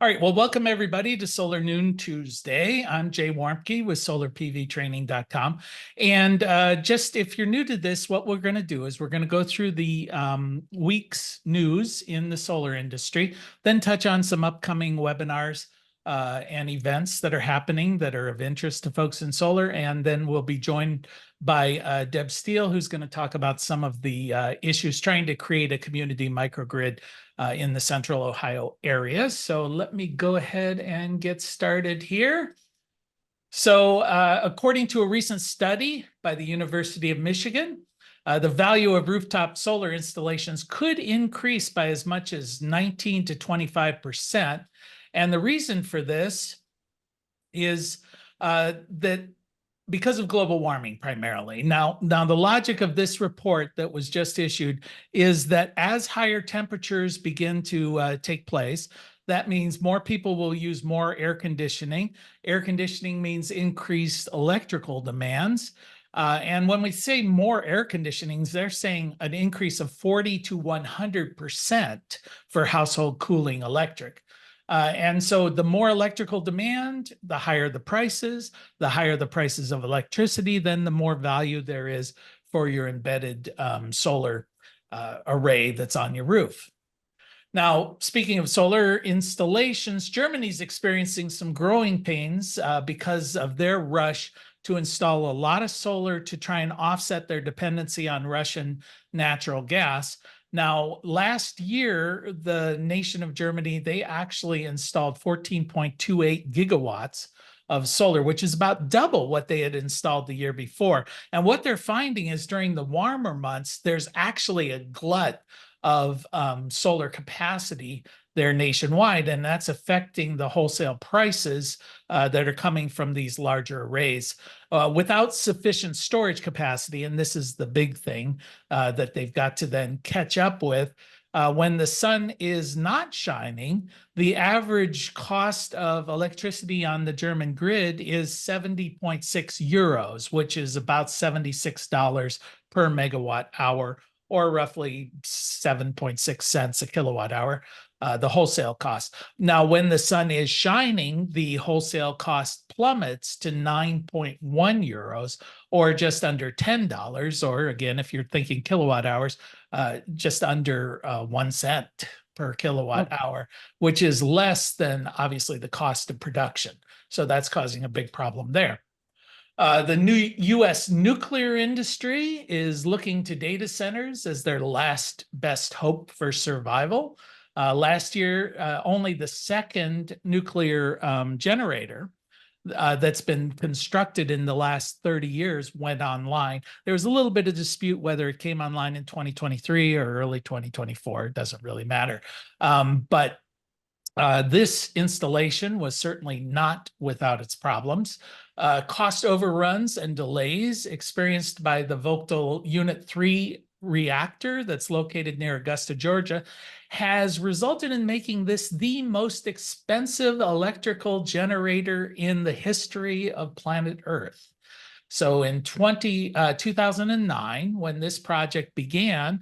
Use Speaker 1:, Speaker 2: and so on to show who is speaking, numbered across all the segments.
Speaker 1: All right, well, welcome everybody to Solar Noon Tuesday. I'm Jay Warmke with solarpvtraining.com. And just if you're new to this, what we're going to do is we're going to go through the week's news in the solar industry, then touch on some upcoming webinars and events that are happening that are of interest to folks in solar. And then we'll be joined by Deb Steele, who's going to talk about some of the issues trying to create a community microgrid in the central Ohio area. So let me go ahead and get started here. So according to a recent study by the University of Michigan, the value of rooftop solar installations could increase by as much as 19 to 25%. And the reason for this is that because of global warming primarily. Now, the logic of this report that was just issued is that as higher temperatures begin to take place, that means more people will use more air conditioning. Air conditioning means increased electrical demands. And when we say more air conditionings, they're saying an increase of 40 to 100% for household cooling electric. And so the more electrical demand, the higher the prices of electricity, then the more value there is for your embedded solar array that's on your roof. Now, speaking of solar installations, Germany's experiencing some growing pains because of their rush to install a lot of solar to try and offset their dependency on Russian natural gas. Now, last year, the nation of Germany, they actually installed 14.28 gigawatts of solar, which is about double what they had installed the year before. And what they're finding is during the warmer months, there's actually a glut of solar capacity there nationwide, and that's affecting the wholesale prices that are coming from these larger arrays. Without sufficient storage capacity, and this is the big thing that they've got to then catch up with, when the sun is not shining, the average cost of electricity on the German grid is 70.6 euros, which is about $76 per megawatt hour, or roughly 7.6 cents a kilowatt hour. The wholesale cost. Now, when the sun is shining, the wholesale cost plummets to 9.1 euros, or just under $10, or again, if you're thinking kilowatt hours, just under 1 cent per kilowatt hour, which is less than obviously the cost of production. So that's causing a big problem there. The new U.S. nuclear industry is looking to data centers as their last best hope for survival. Last year, only the second nuclear generator that's been constructed in the last 30 years went online. There was a little bit of dispute whether it came online in 2023 or early 2024. It doesn't really matter. But this installation was certainly not without its problems. Cost overruns and delays experienced by the Vogtle Unit 3 reactor that's located near Augusta, Georgia, has resulted in making this the most expensive electrical generator in the history of planet Earth. So in 2009, when this project began,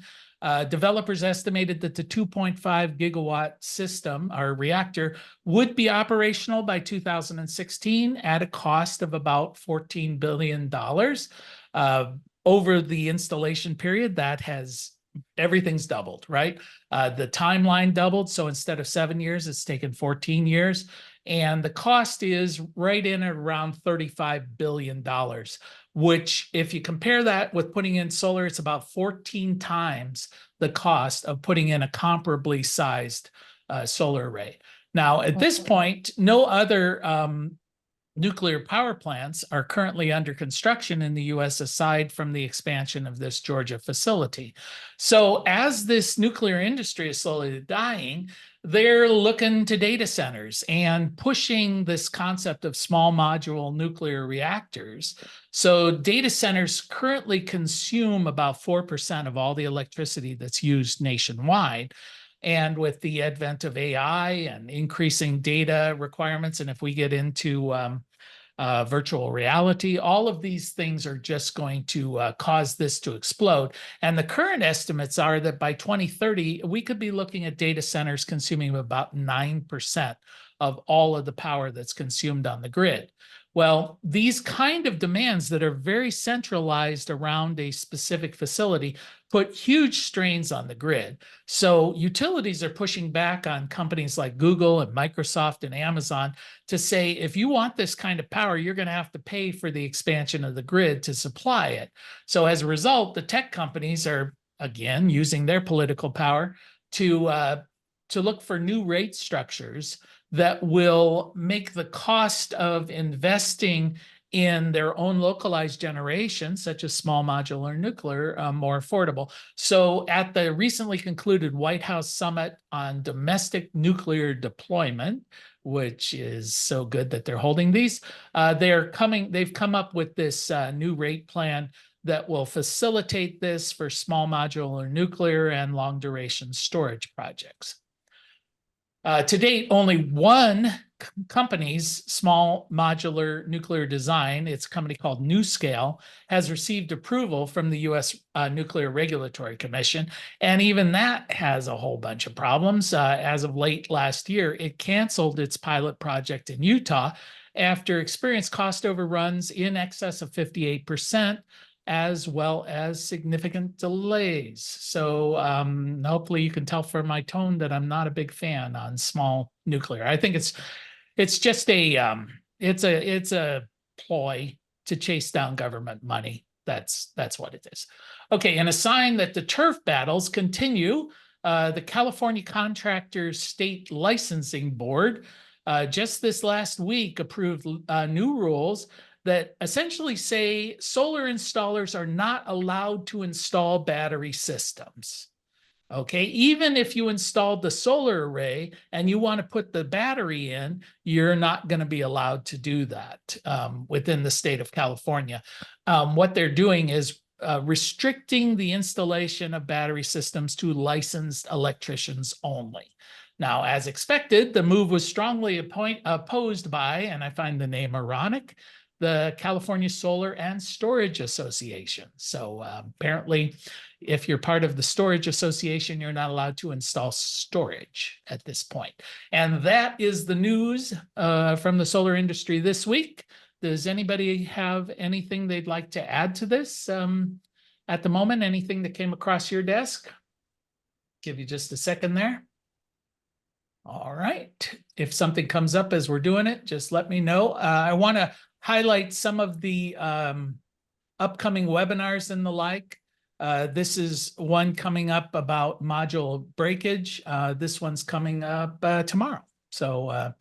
Speaker 1: developers estimated that the 2.5 gigawatt system or reactor would be operational by 2016 at a cost of about $14 billion. Over the installation period, everything's doubled, right? The timeline doubled. So instead of 7 years, it's taken 14 years. And the cost is right in at around $35 billion, which if you compare that with putting in solar, it's about 14 times the cost of putting in a comparably sized solar array. Now, at this point, no other nuclear power plants are currently under construction in the U.S. aside from the expansion of this Georgia facility. So as this nuclear industry is slowly dying, they're looking to data centers and pushing this concept of small module nuclear reactors. So data centers currently consume about 4% of all the electricity that's used nationwide. And with the advent of AI and increasing data requirements, and if we get into virtual reality. All of these things are just going to cause this to explode. And the current estimates are that by 2030, we could be looking at data centers consuming about 9% of all of the power that's consumed on the grid. Well, these kind of demands that are very centralized around a specific facility put huge strains on the grid. So utilities are pushing back on companies like Google and Microsoft and Amazon to say, if you want this kind of power, you're going to have to pay for the expansion of the grid to supply it. So as a result, the tech companies are, again, using their political power to look for new rate structures that will make the cost of investing in their own localized generation, such as small modular nuclear, more affordable. So at the recently concluded White House Summit on Domestic Nuclear Deployment, which is so good that they're holding these, they've come up with this new rate plan that will facilitate this for small modular nuclear and long duration storage projects. To date, only one company's small modular nuclear design, it's a company called NuScale, has received approval from the U.S. Nuclear Regulatory Commission. And even that has a whole bunch of problems. As of late last year, it canceled its pilot project in Utah after experienced cost overruns in excess of 58%. As well as significant delays. So hopefully you can tell from my tone that I'm not a big fan on small nuclear. I think it's just it's a ploy to chase down government money. That's what it is. Okay, and a sign that the turf battles continue. The California Contractors State Licensing Board just this last week approved new rules that essentially say solar installers are not allowed to install battery systems. Okay, even if you installed the solar array and you want to put the battery in, you're not going to be allowed to do that within the state of California. What they're doing is restricting the installation of battery systems to licensed electricians only. Now, as expected, the move was strongly opposed by, and I find the name ironic, the California Solar and Storage Association. So apparently, if you're part of the Storage Association, you're not allowed to install storage at this point. And that is the news from the solar industry this week. Does anybody have anything they'd like to add to this at the moment? Anything that came across your desk? Give you just a second there. All right. If something comes up as we're doing it, just let me know. I want to highlight some of the upcoming webinars and the like. This is one coming up about module breakage. This one's coming up tomorrow. So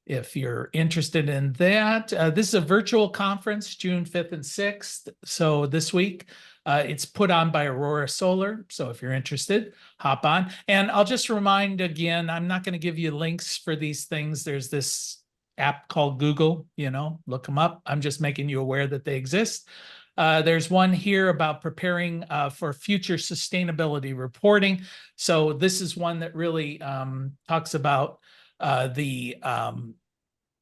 Speaker 1: if you're interested in that, this is a virtual conference, June 5th and 6th. So this week, it's put on by Aurora Solar. So if you're interested, hop on. And I'll just remind again, I'm not going to give you links for these things. There's this app called Google, look them up. I'm just making you aware that they exist. There's one here about preparing for future sustainability reporting. So this is one that really talks about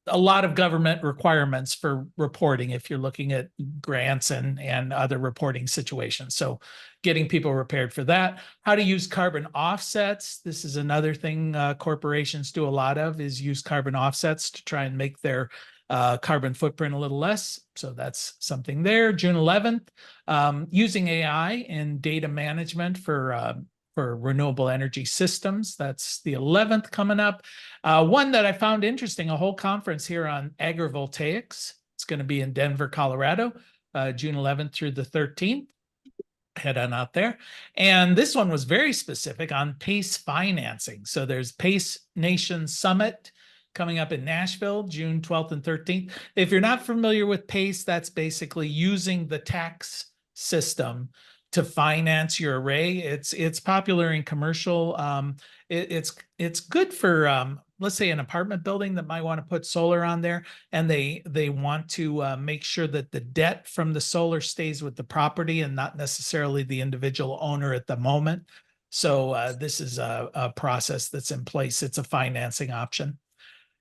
Speaker 1: a lot of government requirements for reporting if you're looking at grants and other reporting situations. So getting people prepared for that. How to use carbon offsets. This is another thing corporations do a lot of, is use carbon offsets to try and make their carbon footprint a little less. So that's something there. June 11th, using AI in data management for renewable energy systems. That's the 11th coming up. One that I found interesting, a whole conference here on agrivoltaics. It's going to be in Denver, Colorado, June 11th through the 13th. Head on out there. And this one was very specific on PACE financing. So there's PACE Nation Summit coming up in Nashville, June 12th and 13th. If you're not familiar with PACE, that's basically using the tax system to finance your array. It's popular in commercial. It's good for let's say an apartment building that might want to put solar on there, and they want to make sure that the debt from the solar stays with the property and not necessarily the individual owner at the moment. So this is a process that's in place. It's a financing option.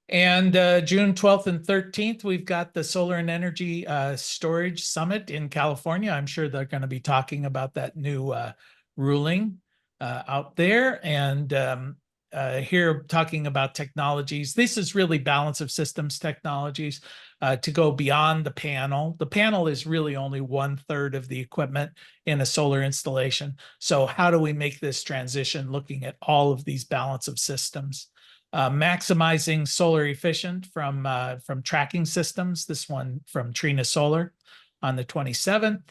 Speaker 1: And June 12th and 13th, we've got the Solar and Energy Storage Summit in California. I'm sure they're going to be talking about that new ruling out there. And here talking about technologies. This is really balance of systems technologies to go beyond the panel. The panel is really only 1/3 of the equipment in a solar installation. So how do we make this transition looking at all of these balance of systems? Maximizing solar efficient from tracking systems. This one from Trina Solar on the 27th.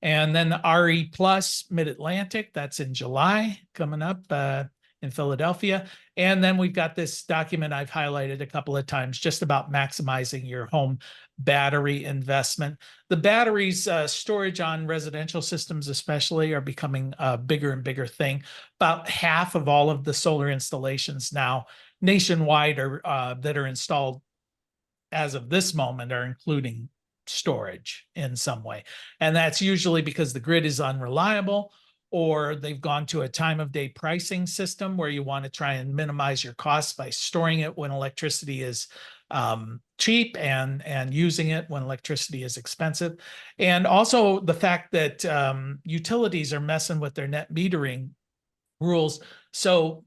Speaker 1: And then the RE Plus Mid-Atlantic, that's in July, coming up in Philadelphia. And then we've got this document I've highlighted a couple of times just about maximizing your home battery investment. The batteries storage on residential systems especially are becoming a bigger and bigger thing. About half of all of the solar installations now nationwide are that are installed as of this moment are including storage in some way. And that's usually because the grid is unreliable, or they've gone to a time of day pricing system where you want to try and minimize your costs by storing it when electricity is cheap and using it when electricity is expensive. And also the fact that utilities are messing with their net metering rules. So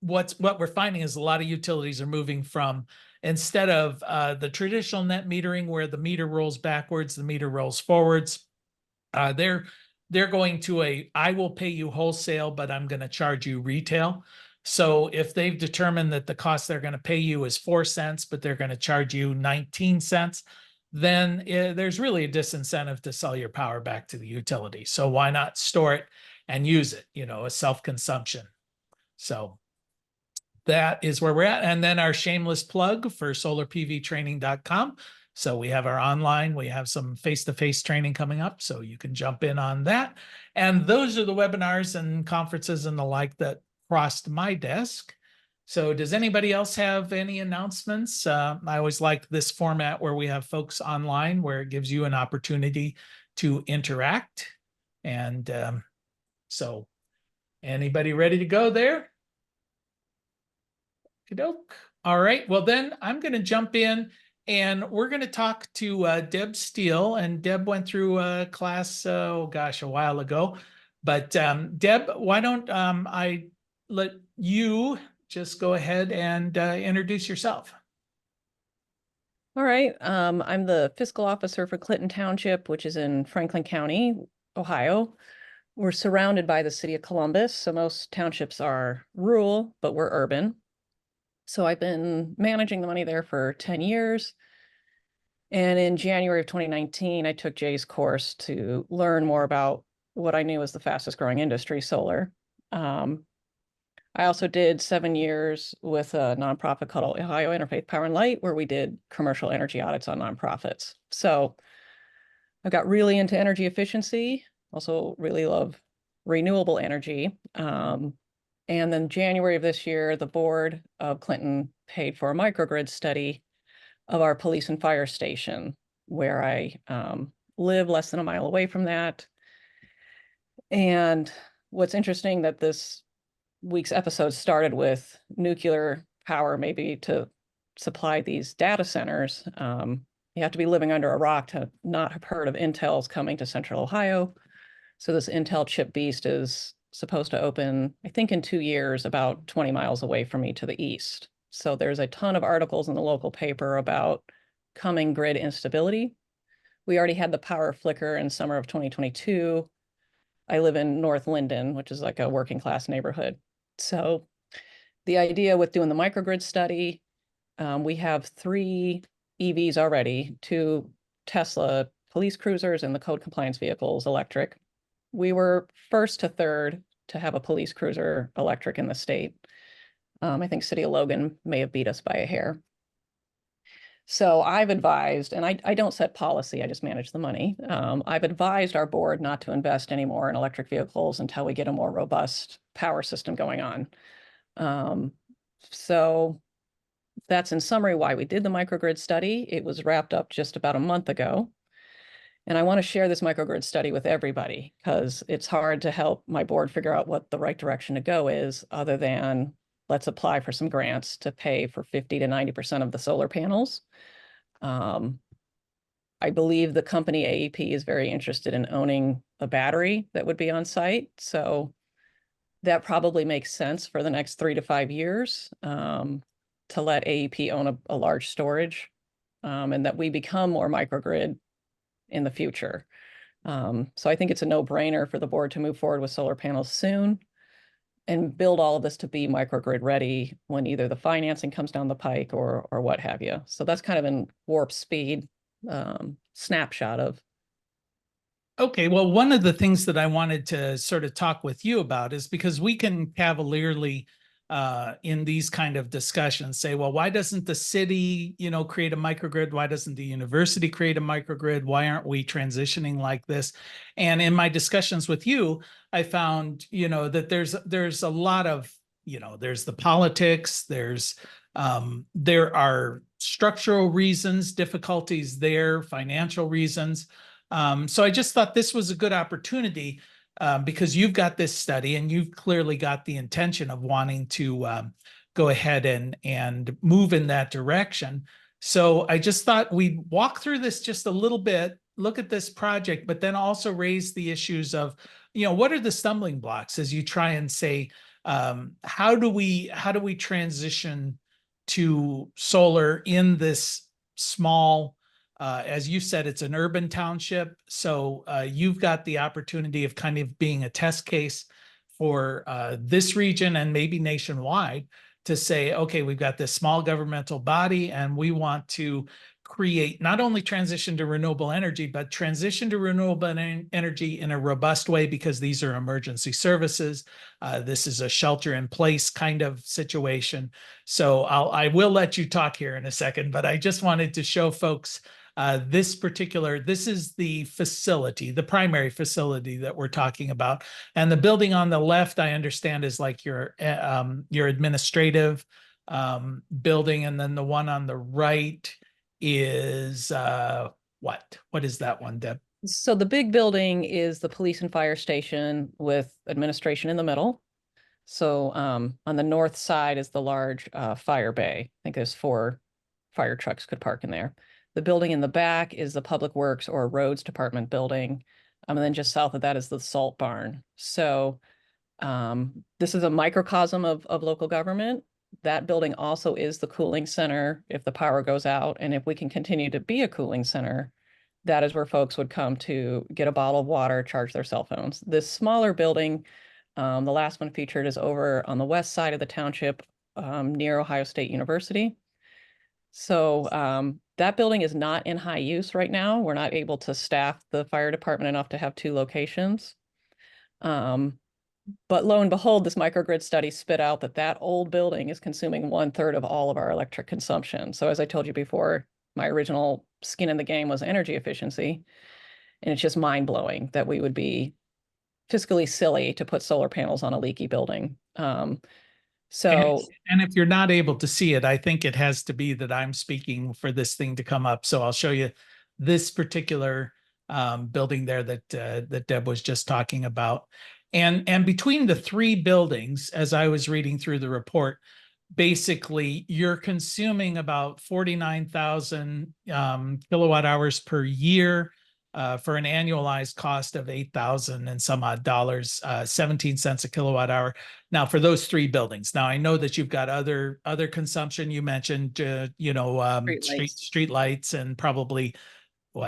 Speaker 1: what we're finding is a lot of utilities are moving from, instead of the traditional net metering where the meter rolls backwards, the meter rolls forwards, they're going to I will pay you wholesale, but I'm going to charge you retail. So if they've determined that the cost they're going to pay you is 4 cents, but they're going to charge you 19 cents, then there's really a disincentive to sell your power back to the utility. So why not store it and use it, a self-consumption. So that is where we're at. And then our shameless plug for solarpvtraining.com. So we have our online, we have some face-to-face training coming up, so you can jump in on that. And those are the webinars and conferences and the like that crossed my desk. So does anybody else have any announcements? I always like this format where we have folks online where it gives you an opportunity to interact. And so anybody ready to go there? All right, well then I'm going to jump in and we're going to talk to Deb Steele. And Deb went through a class, a while ago. But Deb, why don't I let you just go ahead and introduce yourself.
Speaker 2: All right, I'm the fiscal officer for Clinton Township, which is in Franklin County, Ohio. We're surrounded by the city of Columbus, so most townships are rural, but we're urban. So I've been managing the money there for 10 years. And in January of 2019, I took Jay's course to learn more about what I knew was the fastest growing industry, solar. I also did 7 years with a nonprofit called Ohio Interfaith Power and Light, where we did commercial energy audits on nonprofits. So I got really into energy efficiency, also really love renewable energy. And then January of this year, the board of Clinton paid for a microgrid study of our police and fire station, where I live less than a mile away from that. And what's interesting that this week's episode started with nuclear power, maybe to supply these data centers. You have to be living under a rock to not have heard of Intel's coming to Central Ohio. So this Intel chip beast is supposed to open, I think in 2 years, about 20 miles away from me to the east. So there's a ton of articles in the local paper about coming grid instability. We already had the power flicker in summer of 2022. I live in North Linden, which is like a working class neighborhood. So the idea with doing the microgrid study, we have 3 EVs already, 2 Tesla police cruisers and the code compliance vehicles electric. We were first to third to have a police cruiser electric in the state. I think City of Logan may have beat us by a hair. So I've advised, and I don't set policy, I just manage the money. I've advised our board not to invest anymore in electric vehicles until we get a more robust power system going on. So that's in summary why we did the microgrid study. It was wrapped up just about a month ago. And I want to share this microgrid study with everybody because it's hard to help my board figure out what the right direction to go is, other than let's apply for some grants to pay for 50 to 90% of the solar panels. I believe the company AEP is very interested in owning a battery that would be on site. So that probably makes sense for the next 3 to 5 years, to let AEP own a large storage, and that we become more microgrid in the future. So I think it's a no-brainer for the board to move forward with solar panels soon and build all of this to be microgrid ready when either the financing comes down the pike or what have you. So that's kind of in warp speed, snapshot of.
Speaker 1: Okay, well, one of the things that I wanted to sort of talk with you about is because we can cavalierly in these kind of discussions say, well, why doesn't the city, create a microgrid? Why doesn't the university create a microgrid? Why aren't we transitioning like this? And in my discussions with you, I found, that there's a lot of, there's the politics, there are structural reasons, difficulties there, financial reasons. So I just thought this was a good opportunity because you've got this study and you've clearly got the intention of wanting to go ahead and move in that direction. So I just thought we'd walk through this just a little bit, look at this project, but then also raise the issues of, what are the stumbling blocks as you try and say, how do we transition to solar in this small, as you said, it's an urban township. So you've got the opportunity of kind of being a test case for this region and maybe nationwide to say, okay, we've got this small governmental body and we want to create not only transition to renewable energy, but transition to renewable energy in a robust way because these are emergency services. This is a shelter in place kind of situation. So I will let you talk here in a second, but I just wanted to show folks this is the facility, the primary facility that we're talking about. And the building on the left, I understand, is like your administrative building. And then the one on the right is what is that one, Deb?
Speaker 2: So the big building is the police and fire station with administration in the middle. So on the north side is the large fire bay. I think there's 4 fire trucks could park in there. The building in the back is the Public Works or Roads Department building. And then just south of that is the salt barn. So this is a microcosm of local government. That building also is the cooling center if the power goes out. And if we can continue to be a cooling center, that is where folks would come to get a bottle of water, charge their cell phones. This smaller building, the last one featured, is over on the west side of the township near Ohio State University. So that building is not in high use right now. We're not able to staff the fire department enough to have 2 locations. But lo and behold, this microgrid study spit out that old building is consuming 1/3 of all of our electric consumption. So as I told you before, my original skin in the game was energy efficiency. And it's just mind-blowing that we would be fiscally silly to put solar panels on a leaky building. So
Speaker 1: and if you're not able to see it, I think it has to be that I'm speaking for this thing to come up. So I'll show you this particular building there that Deb was just talking about. And between the 3 buildings, as I was reading through the report, basically you're consuming about 49,000 kilowatt hours per year for an annualized cost of 8,000 and some odd dollars, 17 cents a kilowatt hour. Now for those 3 buildings. Now I know that you've got other consumption. You mentioned, street lights and probably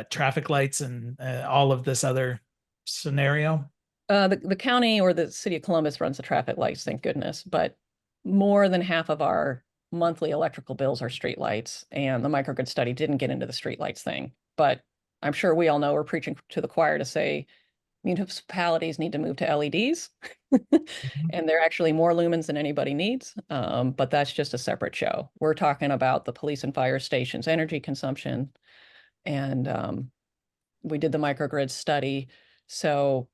Speaker 1: traffic lights and all of this other scenario.
Speaker 2: The county or the city of Columbus runs the traffic lights, thank goodness. But more than half of our monthly electrical bills are streetlights, and the microgrid study didn't get into the streetlights thing. But I'm sure we all know we're preaching to the choir to say municipalities need to move to LEDs, and they're actually more lumens than anybody needs. But that's just a separate show. We're talking about the police and fire stations' energy consumption, and we did the microgrid study. So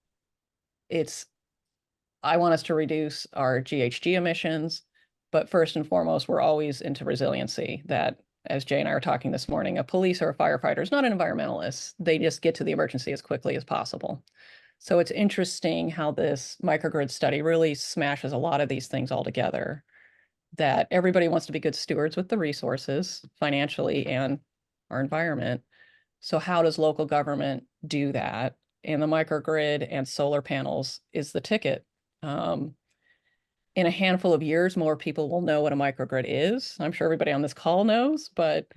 Speaker 2: I want us to reduce our GHG emissions, but first and foremost, we're always into resiliency. That, as Jay and I were talking this morning, a police or a firefighter is not an environmentalist. They just get to the emergency as quickly as possible. So it's interesting how this microgrid study really smashes a lot of these things all together. that everybody wants to be good stewards with the resources financially and our environment. So how does local government do that? And the microgrid and solar panels is the ticket. In a handful of years, more people will know what a microgrid is. I'm sure everybody on this call knows, but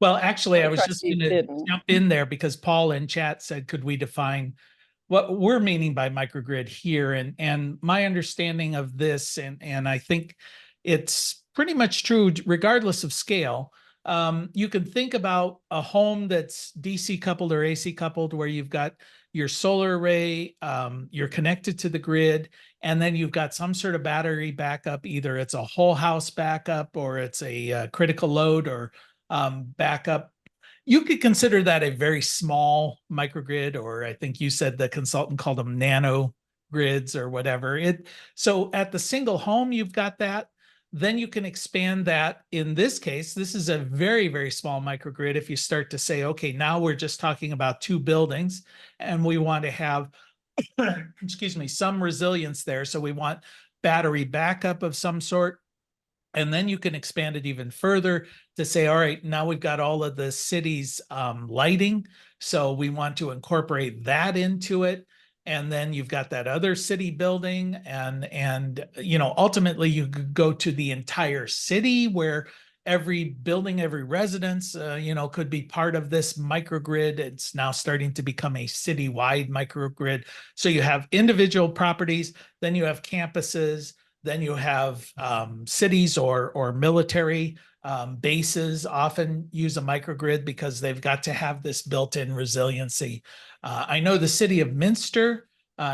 Speaker 1: Well, actually, I
Speaker 2: my
Speaker 1: was just going
Speaker 2: trustees
Speaker 1: to
Speaker 2: didn't.
Speaker 1: jump in there because Paul in chat said, could we define what we're meaning by microgrid here? And my understanding of this, and I think it's pretty much true regardless of scale. You can think about a home that's DC coupled or AC coupled, where you've got your solar array, you're connected to the grid, and then you've got some sort of battery backup. Either it's a whole house backup or it's a critical load or backup. You could consider that a very small microgrid, or I think you said the consultant called them nano grids or whatever. So at the single home, you've got that. Then you can expand that. In this case, this is a very, very small microgrid. If you start to say, okay, now we're just talking about 2 buildings and we want to have, excuse me, some resilience there. So we want battery backup of some sort. And then you can expand it even further to say, all right, now we've got all of the city's lighting. So we want to incorporate that into it. And then you've got that other city building. And ultimately you could go to the entire city where every building, every residence, could be part of this microgrid. It's now starting to become a citywide microgrid. So you have individual properties, then you have campuses, then you have cities or military bases often use a microgrid because they've got to have this built-in resiliency. I know the city of Minster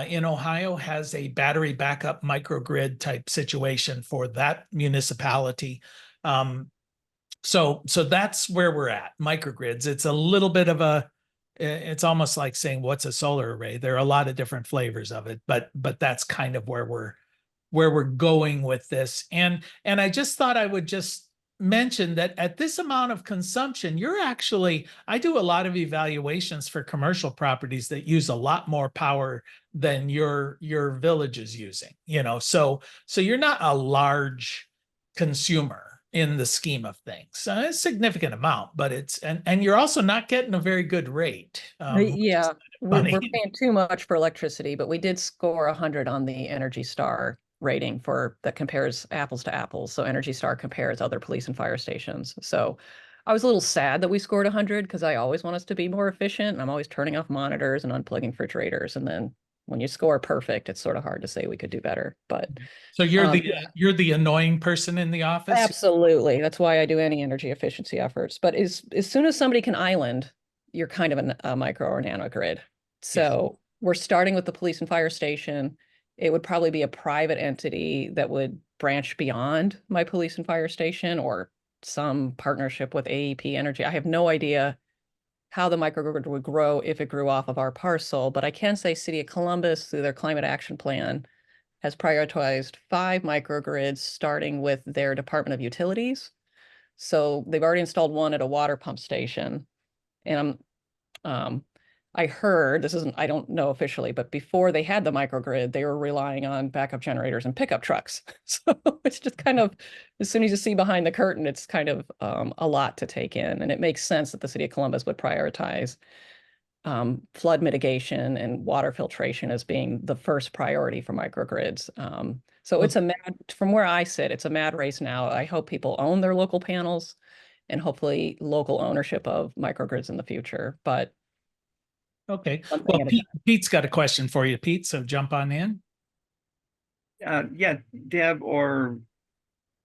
Speaker 1: in Ohio has a battery backup microgrid type situation for that municipality. So that's where we're at, microgrids. It's a little bit of it's almost like saying, what's a solar array? There are a lot of different flavors of it, but that's kind of where we're going with this. And I just thought I would just mention that at this amount of consumption, I do a lot of evaluations for commercial properties that use a lot more power than your village is using, so you're not a large consumer in the scheme of things. A significant amount, but and you're also not getting a very good rate.
Speaker 2: Yeah,
Speaker 1: Funny.
Speaker 2: we're paying too much for electricity, but we did score 100 on the Energy Star rating that compares apples to apples. So Energy Star compares other police and fire stations. So I was a little sad that we scored 100 because I always want us to be more efficient. And I'm always turning off monitors and unplugging refrigerators. And then when you score perfect, it's sort of hard to say we could do better. But
Speaker 1: So you're
Speaker 2: yeah.
Speaker 1: you're the annoying person in the office?
Speaker 2: Absolutely. That's why I do any energy efficiency efforts. But as soon as somebody can island, you're kind of a micro or nano grid. So we're starting with the police and fire station. It would probably be a private entity that would branch beyond my police and fire station or some partnership with AEP Energy. I have no idea how the microgrid would grow if it grew off of our parcel, but I can say City of Columbus, through their climate action plan, has prioritized 5 microgrids, starting with their Department of Utilities. So they've already installed one at a water pump station. And I heard, I don't know officially, but before they had the microgrid, they were relying on backup generators and pickup trucks. So it's just kind of, as soon as you see behind the curtain, it's kind of a lot to take in. And it makes sense that the City of Columbus would prioritize flood mitigation and water filtration as being the first priority for microgrids. So it's from where I sit, it's a mad race now. I hope people own their local panels and hopefully local ownership of microgrids in the future. But
Speaker 1: okay. Well, Pete's got a question for you, Pete. So jump on in.
Speaker 3: Yeah, Deb, or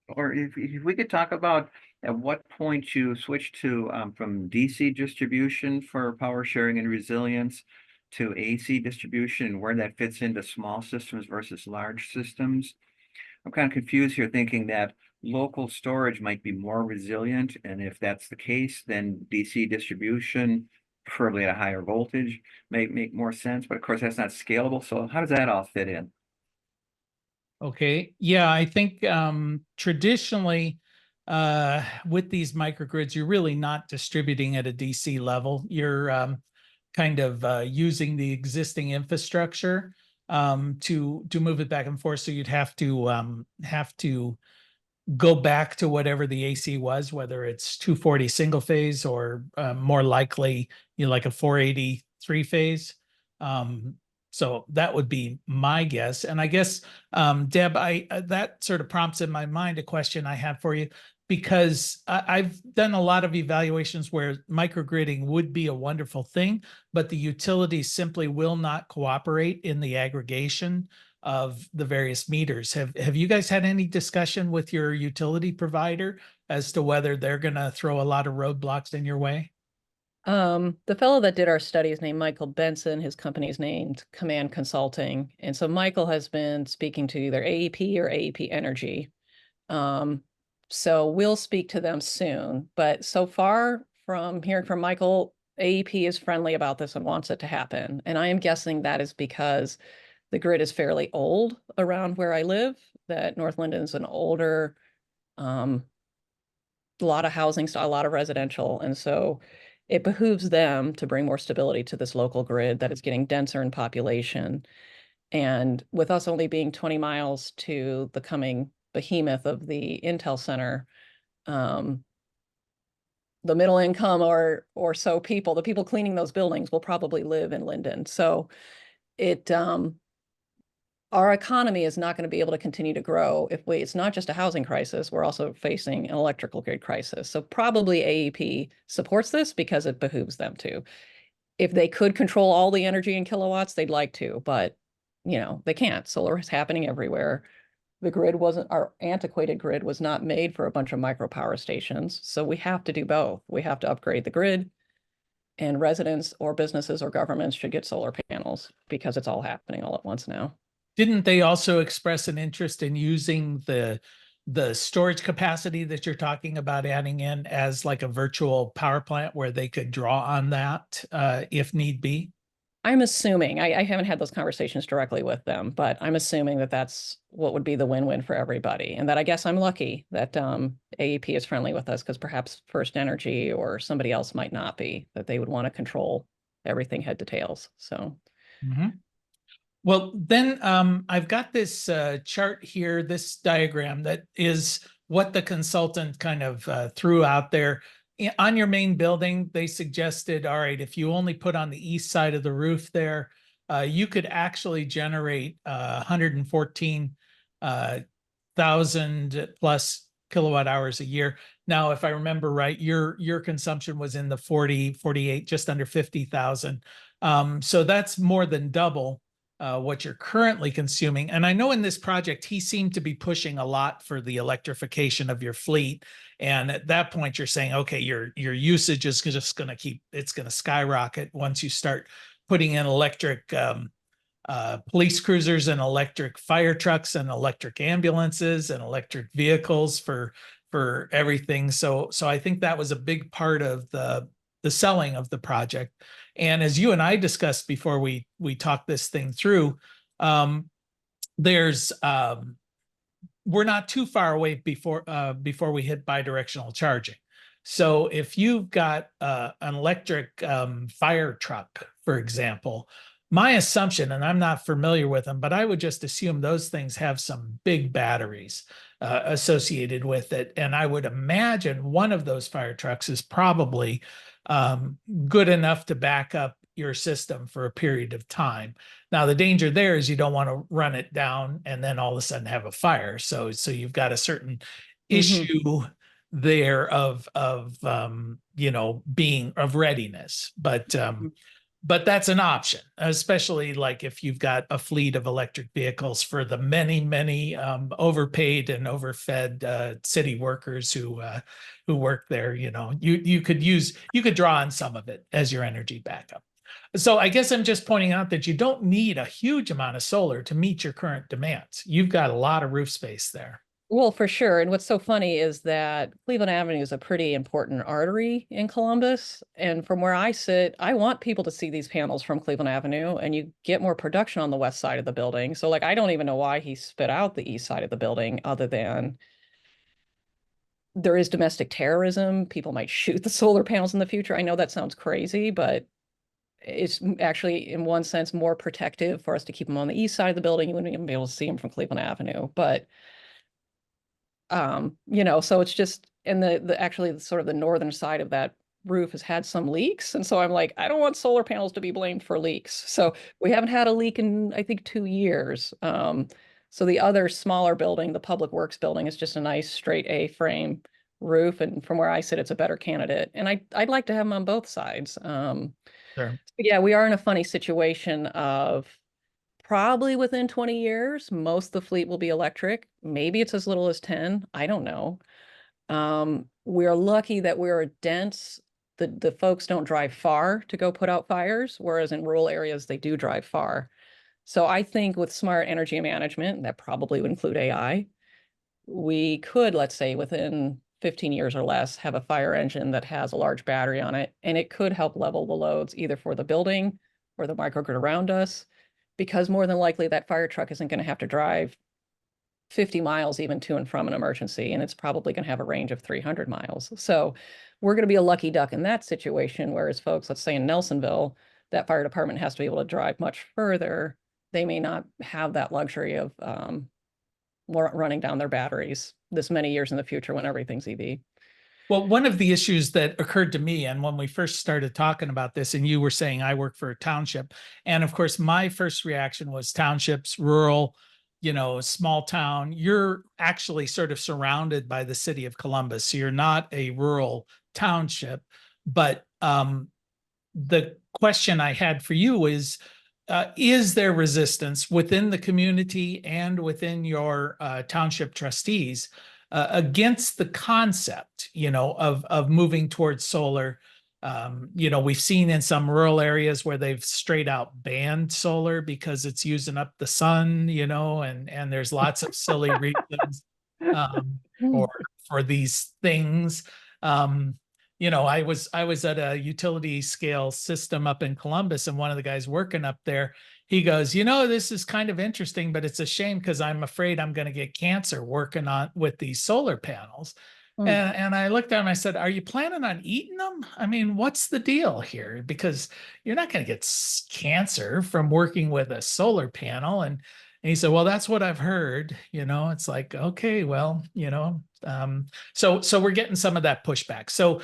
Speaker 3: if we could talk about at what point you switch to from DC distribution for power sharing and resilience to AC distribution and where that fits into small systems versus large systems. I'm kind of confused here, thinking that local storage might be more resilient, and if that's the case, then DC distribution, preferably at a higher voltage, may make more sense. But of course, that's not scalable. So how does that all fit in?
Speaker 1: Okay. Yeah, I think traditionally with these microgrids, you're really not distributing at a DC level. You're kind of using the existing infrastructure to move it back and forth. So you'd have to go back to whatever the AC was, whether it's 240 single phase or more likely, like a 480 3-phase. So that would be my guess. And I guess, Deb, that sort of prompts in my mind a question I have for you, because I've done a lot of evaluations where microgridding would be a wonderful thing, but the utilities simply will not cooperate in the aggregation of the various meters. Have you guys had any discussion with your utility provider as to whether they're going to throw a lot of roadblocks in your way?
Speaker 2: The fellow that did our study is named Michael Benson. His company's named Command Consulting. And so Michael has been speaking to either AEP or AEP Energy. So we'll speak to them soon. But so far from hearing from Michael, AEP is friendly about this and wants it to happen. And I am guessing that is because the grid is fairly old around where I live, that North Linden is an older, a lot of housing, a lot of residential. And so it behooves them to bring more stability to this local grid that is getting denser in population. And with us only being 20 miles to the coming behemoth of the Intel Center, the middle income or so people, the people cleaning those buildings will probably live in Linden. So it, our economy is not going to be able to continue to grow if it's not just a housing crisis, we're also facing an electrical grid crisis. So probably AEP supports this because it behooves them to. If they could control all the energy in kilowatts, they'd like to, but they can't. Solar is happening everywhere. The grid wasn't, our antiquated grid was not made for a bunch of micro power stations. So we have to do both. We have to upgrade the grid, and residents or businesses or governments should get solar panels because it's all happening all at once now.
Speaker 1: Didn't they also express an interest in using the storage capacity that you're talking about adding in as like a virtual power plant where they could draw on that if need be?
Speaker 2: I'm assuming, I haven't had those conversations directly with them, but I'm assuming that that's what would be the win-win for everybody. And that I guess I'm lucky that AEP is friendly with us, because perhaps First Energy or somebody else might not be, that they would want to control everything head to tails. So.
Speaker 1: Mm-hmm. Well, then I've got this chart here, this diagram that is what the consultant kind of threw out there. On your main building, they suggested, all right, if you only put on the east side of the roof there, you could actually generate 114,000 plus kilowatt hours a year. Now, if I remember right, your consumption was in the 48, just under 50,000. So that's more than double what you're currently consuming. And I know in this project, he seemed to be pushing a lot for the electrification of your fleet. And at that point, you're saying, okay, your usage is just going to it's going to skyrocket once you start putting in electric police cruisers and electric fire trucks and electric ambulances and electric vehicles for everything. So I think that was a big part of the selling of the project. And as you and I discussed before we talked this thing through, there's we're not too far away before we hit bidirectional charging. So if you've got an electric fire truck, for example, my assumption, and I'm not familiar with them, but I would just assume those things have some big batteries associated with it. And I would imagine one of those fire trucks is probably good enough to back up your system for a period of time. Now, the danger there is you don't want to run it down and then all of a sudden have a fire. So you've got a certain issue there of being of readiness, but that's an option, especially like if you've got a fleet of electric vehicles for the many overpaid and overfed city workers who work there. You could draw on some of it as your energy backup. So I guess I'm just pointing out that you don't need a huge amount of solar to meet your current demands. You've got a lot of roof space there.
Speaker 2: Well, for sure. And what's so funny is that Cleveland Avenue is a pretty important artery in Columbus. And from where I sit, I want people to see these panels from Cleveland Avenue, and you get more production on the west side of the building. So like, I don't even know why he spit out the east side of the building, other than there is domestic terrorism. People might shoot the solar panels in the future. I know that sounds crazy, but it's actually, in one sense, more protective for us to keep them on the east side of the building. You wouldn't even be able to see them from Cleveland Avenue. But So it's just, and actually the sort of the northern side of that roof has had some leaks. And so I'm like, I don't want solar panels to be blamed for leaks. So we haven't had a leak in, I think, 2 years. So the other smaller building, the Public Works building, is just a nice straight A-frame roof. And from where I sit, it's a better candidate. And I'd like to have them on both sides.
Speaker 1: Sure.
Speaker 2: But yeah, we are in a funny situation of probably within 20 years, most of the fleet will be electric. Maybe it's as little as 10. I don't know. We're lucky that we're dense. The folks don't drive far to go put out fires, whereas in rural areas, they do drive far. So I think with smart energy management, that probably would include AI, we could, let's say, within 15 years or less, have a fire engine that has a large battery on it, and it could help level the loads either for the building or the microgrid around us, because more than likely that fire truck isn't going to have to drive 50 miles even to and from an emergency, and it's probably going to have a range of 300 miles. So we're going to be a lucky duck in that situation, whereas folks, let's say in Nelsonville, that fire department has to be able to drive much further. They may not have that luxury of running down their batteries this many years in the future when everything's EV.
Speaker 1: Well, one of the issues that occurred to me, and when we first started talking about this, and you were saying I work for a township, and of course, my first reaction was townships, rural, small town. You're actually sort of surrounded by the city of Columbus. So you're not a rural township. But the question I had for you is there resistance within the community and within your township trustees against the concept, of moving towards solar? We've seen in some rural areas where they've straight out banned solar because it's using up the sun, and there's lots of silly reasons for these things. I was at a utility scale system up in Columbus, and one of the guys working up there, he goes, this is kind of interesting, but it's a shame because I'm afraid I'm going to get cancer working on with these solar panels. And I looked at him, I said, are you planning on eating them? I mean, what's the deal here? Because you're not going to get cancer from working with a solar panel. And he said, well, that's what I've heard. It's like, okay, well, so we're getting some of that pushback. So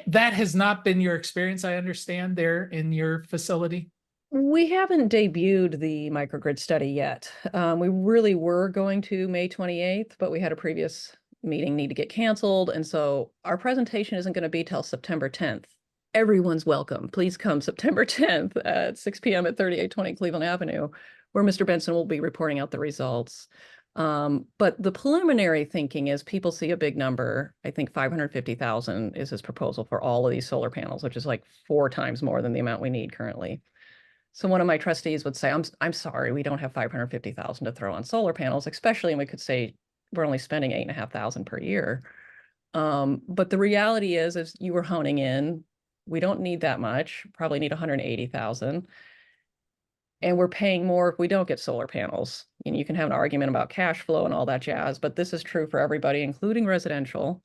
Speaker 1: that has not been your experience, I understand, there in your facility?
Speaker 2: We haven't debuted the microgrid study yet. We really were going to May 28th, but we had a previous meeting need to get canceled. And so our presentation isn't going to be till September 10th. Everyone's welcome. Please come September 10th at 6 p.m. at 3820 Cleveland Avenue, where Mr. Benson will be reporting out the results. But the preliminary thinking is people see a big number. I think 550,000 is his proposal for all of these solar panels, which is like 4 times more than the amount we need currently. So one of my trustees would say, I'm sorry, we don't have 550,000 to throw on solar panels, especially, and we could say we're only spending 8,500 per year. But the reality is you were honing in, we don't need that much, probably need 180,000. And we're paying more if we don't get solar panels. You can have an argument about cash flow and all that jazz, but this is true for everybody, including residential.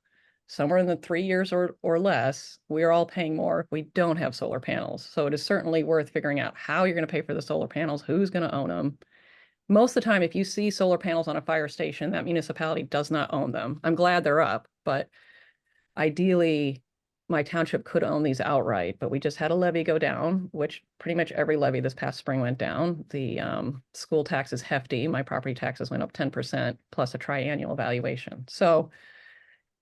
Speaker 2: Somewhere in the 3 years or less, we are all paying more if we don't have solar panels. So it is certainly worth figuring out how you're going to pay for the solar panels, who's going to own them. Most of the time, if you see solar panels on a fire station, that municipality does not own them. I'm glad they're up, but ideally, my township could own these outright, but we just had a levy go down, which pretty much every levy this past spring went down. The school tax is hefty. My property taxes went up 10% plus a triennial valuation. So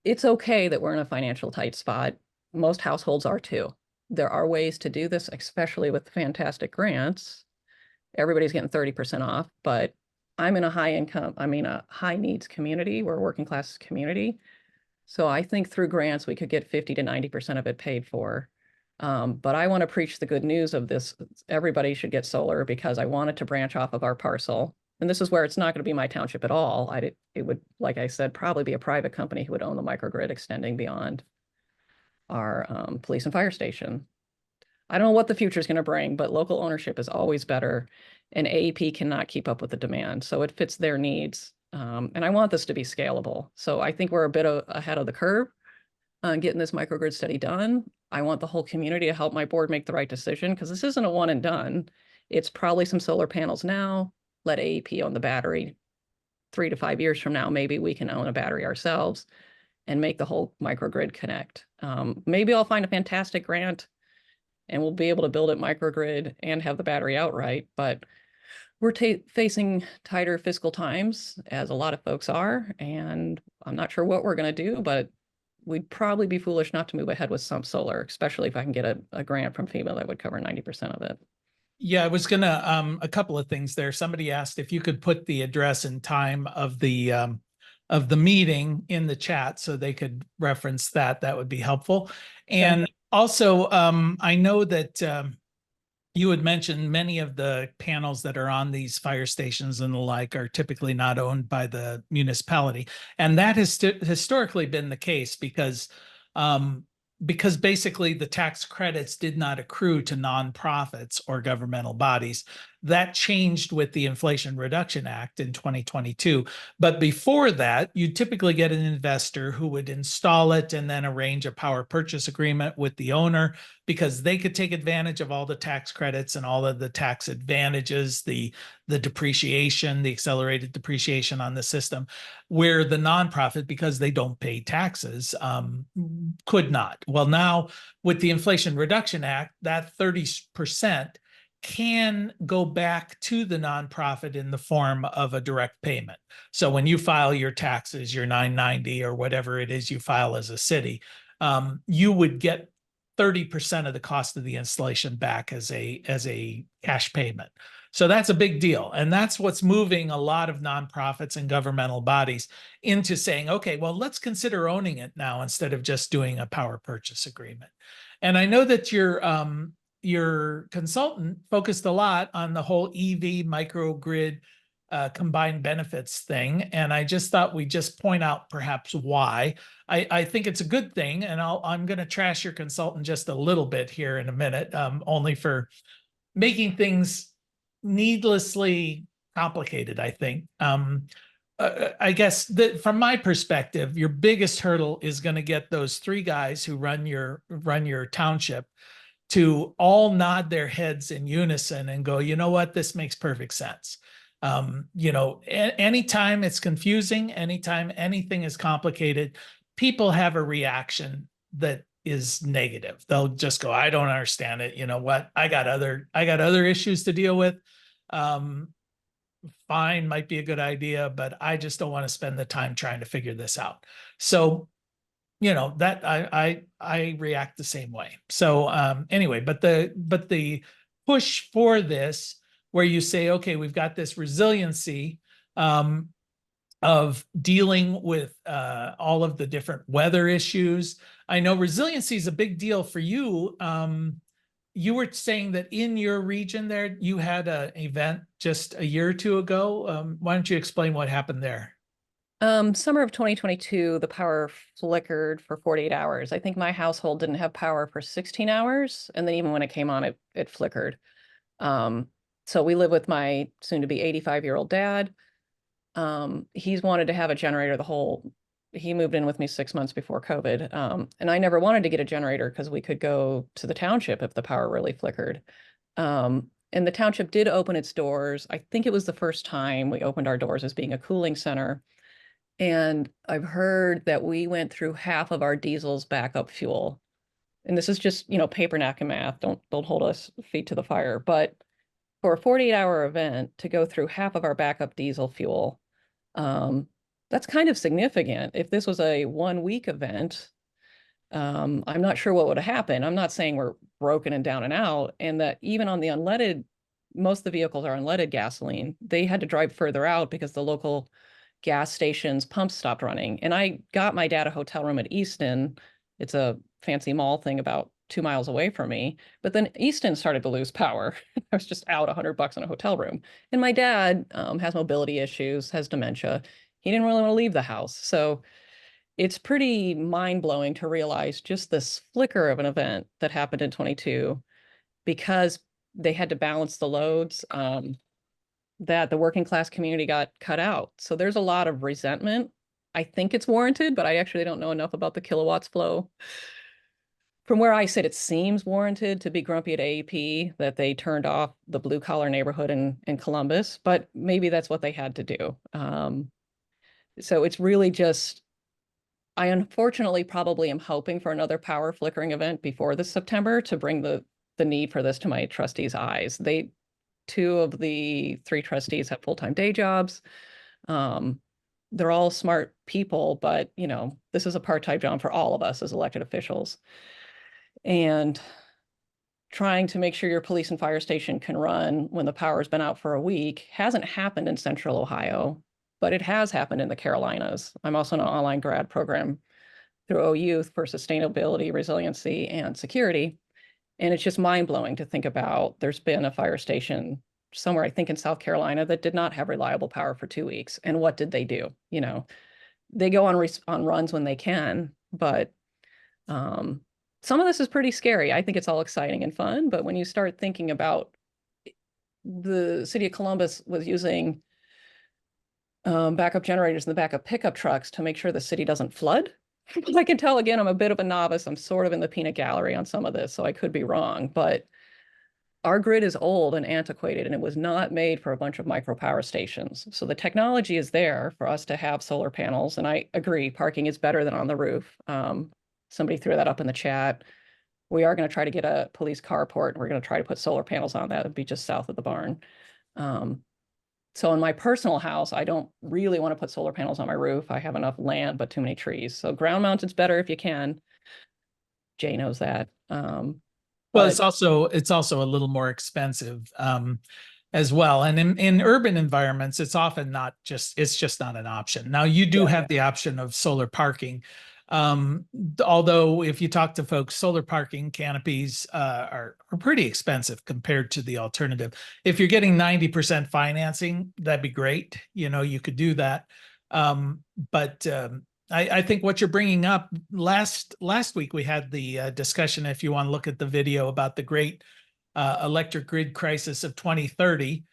Speaker 2: it's okay that we're in a financial tight spot. Most households are too. There are ways to do this, especially with fantastic grants. Everybody's getting 30% off, but I'm in a high needs community. We're a working class community. So I think through grants, we could get 50 to 90% of it paid for. But I want to preach the good news of this. Everybody should get solar because I want it to branch off of our parcel. And this is where it's not going to be my township at all. It would, like I said, probably be a private company who would own the microgrid extending beyond our police and fire station. I don't know what the future is going to bring, but local ownership is always better. And AEP cannot keep up with the demand. So it fits their needs. And I want this to be scalable. So I think we're a bit ahead of the curve on getting this microgrid study done. I want the whole community to help my board make the right decision because this isn't a one and done. It's probably some solar panels now, let AEP own the battery. 3 to 5 years from now, maybe we can own a battery ourselves and make the whole microgrid connect. Maybe I'll find a fantastic grant and we'll be able to build it microgrid and have the battery outright. But we're facing tighter fiscal times, as a lot of folks are, and I'm not sure what we're going to do, but we'd probably be foolish not to move ahead with some solar, especially if I can get a grant from FEMA that would cover 90% of it.
Speaker 1: Yeah, I was gonna a couple of things there. Somebody asked if you could put the address and time of the meeting in the chat so they could reference that. That would be helpful. And also, I know that you had mentioned many of the panels that are on these fire stations and the like are typically not owned by the municipality. And that has historically been the case because basically the tax credits did not accrue to nonprofits or governmental bodies. That changed with the Inflation Reduction Act in 2022. But before that, you typically get an investor who would install it and then arrange a power purchase agreement with the owner, because they could take advantage of all the tax credits and all of the tax advantages, the depreciation, the accelerated depreciation on the system, where the nonprofit, because they don't pay taxes, could not. Well, now with the Inflation Reduction Act, that 30% can go back to the nonprofit in the form of a direct payment. So when you file your taxes, your 990 or whatever it is you file as a city, you would get 30% of the cost of the installation back as a cash payment. So that's a big deal. And that's what's moving a lot of nonprofits and governmental bodies into saying, okay, well, let's consider owning it now instead of just doing a power purchase agreement. And I know that your consultant focused a lot on the whole EV microgrid combined benefits thing. And I just thought we'd just point out perhaps why. I think it's a good thing. And I'm going to trash your consultant just a little bit here in a minute, only for making things needlessly complicated, I think. I guess that from my perspective, your biggest hurdle is going to get those 3 guys who run your township to all nod their heads in unison and go, you know what, this makes perfect sense. Anytime it's confusing, anytime anything is complicated, people have a reaction that is negative. They'll just go, I don't understand it. You know what? I got other issues to deal with. Fine, might be a good idea, but I just don't want to spend the time trying to figure this out. So, that I react the same way. So anyway, but the push for this, where you say, okay, we've got this resiliency of dealing with all of the different weather issues. I know resiliency is a big deal for you. You were saying that in your region there, you had an event just a year or two ago. Why don't you explain what happened there?
Speaker 2: Summer of 2022, the power flickered for 48 hours. I think my household didn't have power for 16 hours. And then even when it came on, it flickered. So we live with my soon-to-be 85-year-old dad. He's wanted to have a generator he moved in with me 6 months before COVID. And I never wanted to get a generator because we could go to the township if the power really flickered. And the township did open its doors. I think it was the first time we opened our doors as being a cooling center. And I've heard that we went through half of our diesel's backup fuel. And this is just, paper napkin math. Don't hold us feet to the fire. But for a 48-hour event to go through half of our backup diesel fuel, that's kind of significant. If this was a 1-week event, I'm not sure what would have happened. I'm not saying we're broken and down and out, and that even on the unleaded, most of the vehicles are unleaded gasoline. They had to drive further out because the local gas stations pumps stopped running. And I got my dad a hotel room at Easton. It's a fancy mall thing about 2 miles away from me. But then Easton started to lose power. I was just out $100 in a hotel room. And my dad has mobility issues, has dementia. He didn't really want to leave the house. So it's pretty mind-blowing to realize just this flicker of an event that happened in 22, because they had to balance the loads, that the working class community got cut out. So there's a lot of resentment. I think it's warranted, but I actually don't know enough about the kilowatts flow. From where I sit, it seems warranted to be grumpy at AEP that they turned off the blue collar neighborhood in Columbus, but maybe that's what they had to do. So it's really just, I unfortunately probably am hoping for another power flickering event before this September to bring the need for this to my trustees' eyes. Two of the three trustees have full-time day jobs. They're all smart people, but you know, this is a part-time job for all of us as elected officials. And trying to make sure your police and fire station can run when the power's been out for a week hasn't happened in Central Ohio, but it has happened in the Carolinas. I'm also in an online grad program through OU for sustainability, resiliency, and security. And it's just mind-blowing to think about. There's been a fire station somewhere, I think in South Carolina, that did not have reliable power for 2 weeks. And what did they do? You know, they go on runs when they can, but some of this is pretty scary. I think it's all exciting and fun, but when you start thinking about the city of Columbus was using backup generators in the back of pickup trucks to make sure the city doesn't flood. I can tell, again, I'm a bit of a novice. I'm sort of in the peanut gallery on some of this, so I could be wrong, but our grid is old and antiquated, and it was not made for a bunch of micro power stations. So the technology is there for us to have solar panels, and I agree, parking is better than on the roof. Somebody threw that up in the chat. We are going to try to get a police carport, and we're going to try to put solar panels on that. It would be just south of the barn. So in my personal house, I don't really want to put solar panels on my roof. I have enough land, but too many trees. So ground mounted's better if you can. Jay knows that.
Speaker 1: Well,
Speaker 2: But
Speaker 1: it's also a little more expensive as well. And in urban environments, it's often not just, it's just not an option. Now you do
Speaker 2: Yeah.
Speaker 1: have the option of solar parking. Although if you talk to folks, solar parking canopies are pretty expensive compared to the alternative. If you're getting 90% financing, that'd be great. You know, you could do that. But I think what you're bringing up last week, we had the discussion, if you want to look at the video about the great electric grid crisis of 2030,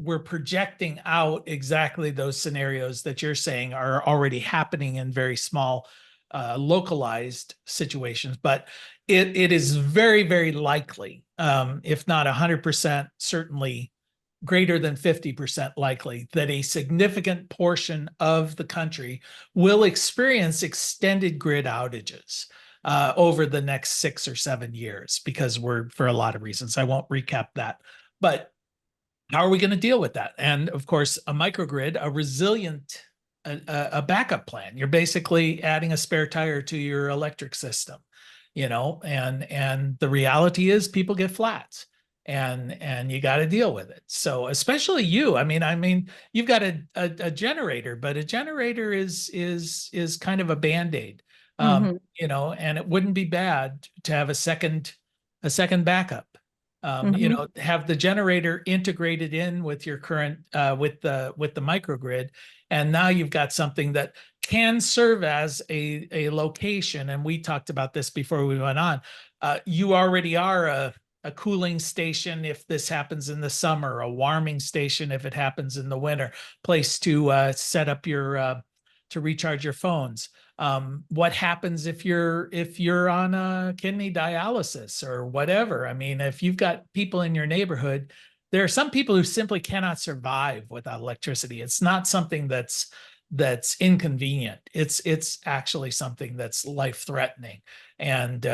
Speaker 1: we're projecting out exactly those scenarios that you're saying are already happening in very small localized situations. But it is very, very likely, if not 100%, certainly greater than 50% likely that a significant portion of the country will experience extended grid outages over the next 6 or 7 years, because for a lot of reasons. I won't recap that. But how are we going to deal with that? And of course, a microgrid, a resilient, a backup plan. You're basically adding a spare tire to your electric system, you know, and the reality is people get flats. And you got to deal with it. So especially you, I mean, you've got a generator, but a generator is kind of a Band-Aid, you know, and it wouldn't be bad to have a second backup. You know, have the generator integrated in with your current with the microgrid, and now you've got something that can serve as a location. And we talked about this before we went on. You already are a cooling station if this happens in the summer, a warming station if it happens in the winter, place to set up your to recharge your phones. What happens if you're on a kidney dialysis or whatever? I mean, if you've got people in your neighborhood, there are some people who simply cannot survive without electricity. It's not something that's inconvenient. It's actually something that's life-threatening. And